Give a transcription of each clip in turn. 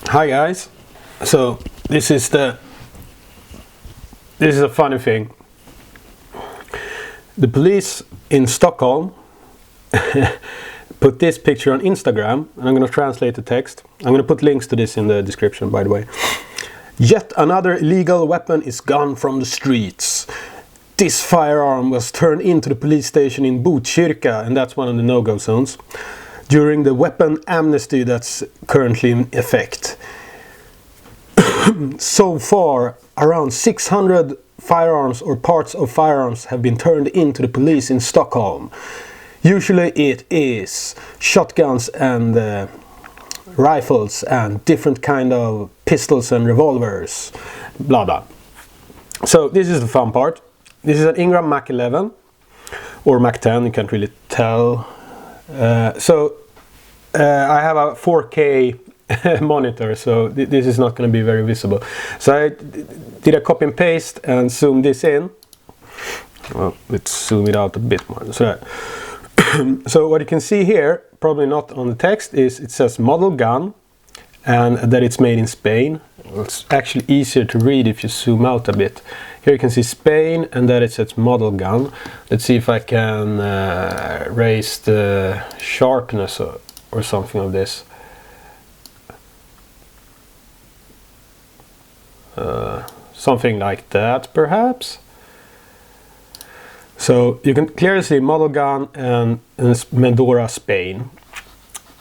Hi guys. So this is a funny thing. The police in Stockholm put this picture on Instagram, and I'm going to translate the text. I'm going to put links to this in the description, by the way. Yet another illegal weapon is gone from the streets. This firearm was turned into the police station in Botkyrka, and that's one of the no-go zones, during the weapon amnesty that's currently in effect. So far, around 600 firearms or parts of firearms have been turned into the police in Stockholm. Usually it is shotguns and rifles and different kind of pistols and revolvers, blah blah. So this is the fun part. This is an Ingram Mac 11 or Mac 10, you can't really tell. I have a 4K monitor, so this is not going to be very visible. So I did a copy and paste and zoom this in. Well, let's zoom it out a bit more. So what you can see here, probably not on the text, is it says model gun and that it's made in Spain. It's actually easier to read if you zoom out a bit. Here you can see Spain and that it says model gun. Let's see if I can raise the sharpness or something of this. Something like that, perhaps. So you can clearly see model gun and Medora, Spain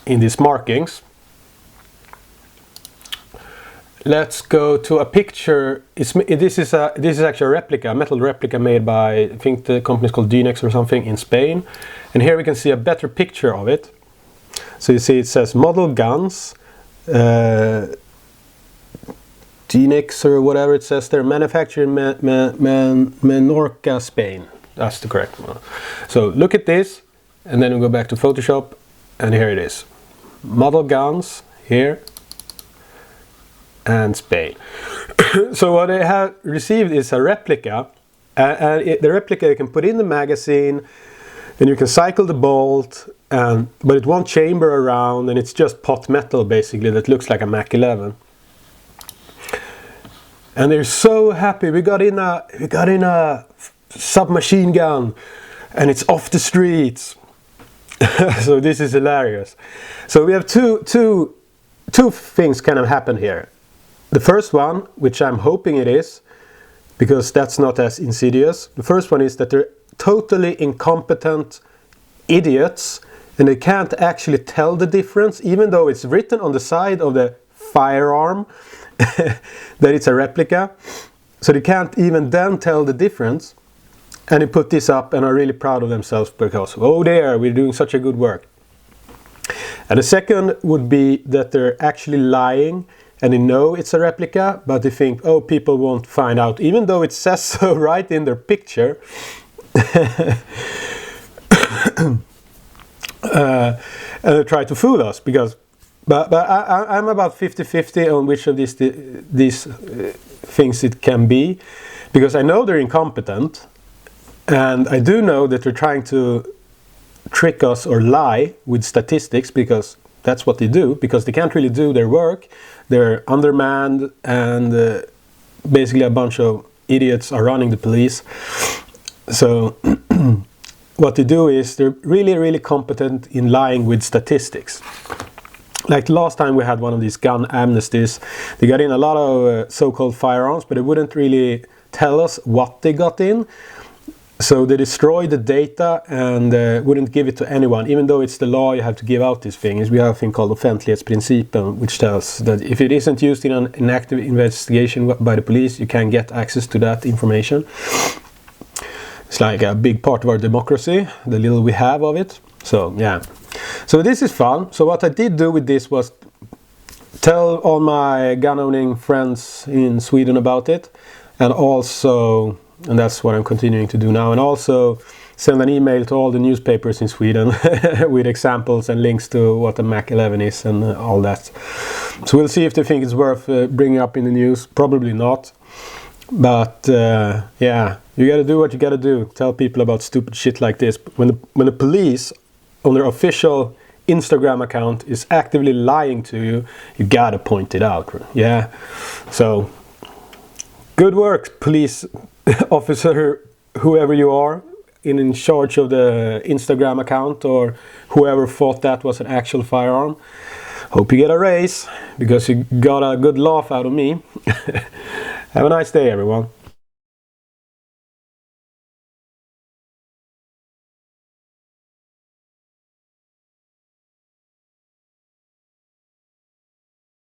in these markings. Let's go to a picture. This is actually a replica, a metal replica made by, I think the company is called Dynex or something, in Spain. And here we can see a better picture of it. So you see it says model guns, Dynex or whatever it says there, manufactured in Menorca, Spain. That's the correct one. So look at this, and then we go back to Photoshop, and here it is. Model guns here, and Spain. So what I have received is a replica, and the replica you can put in the magazine, and you can cycle the bolt, but it won't chamber around, and it's just pot metal basically that looks like a Mac 11. And they're so happy. We got in a submachine gun, and it's off the streets. So this is hilarious. So we have two things kind of happen here. The first one, which I'm hoping it is, because that's not as insidious. The first one is that they're totally incompetent idiots, and they can't actually tell the difference, even though it's written on the side of the firearm that it's a replica. So they can't even then tell the difference. And they put this up and are really proud of themselves because, oh there, we're doing such a good work. And the second would be that they're actually lying and they know it's a replica, but they think, oh, people won't find out, even though it says so right in their picture. And they try to fool us because, but I'm about 50-50 on which of these things it can be, because I know they're incompetent. And I do know that they're trying to trick us or lie with statistics, because that's what they do, because they can't really do their work. They're undermanned, and basically a bunch of idiots are running the police. So what they do is they're really, really competent in lying with statistics. Like last time we had one of these gun amnesties, they got in a lot of so-called firearms, but they wouldn't really tell us what they got in. So they destroyed the data and wouldn't give it to anyone, even though it's the law you have to give out these things. We have a thing called offentlighetsprincipen, which tells that if it isn't used in an active investigation by the police, you can get access to that information. It's like a big part of our democracy, the little we have of it. So yeah, so this is fun. So what I did do with this was tell all my gun-owning friends in Sweden about it, and that's what I'm continuing to do now, and also send an email to all the newspapers in Sweden with examples and links to what a Mac 11 is and all that. So we'll see if they think it's worth bringing up in the news. Probably not. But yeah, you gotta do what you gotta do. Tell people about stupid shit like this. When the police, on their official Instagram account is actively lying to you, you gotta point it out. Yeah. So good work, police officer, whoever you are in charge of the Instagram account, or whoever thought that was an actual firearm. Hope you get a raise, because you got a good laugh out of me. Have a nice day, everyone.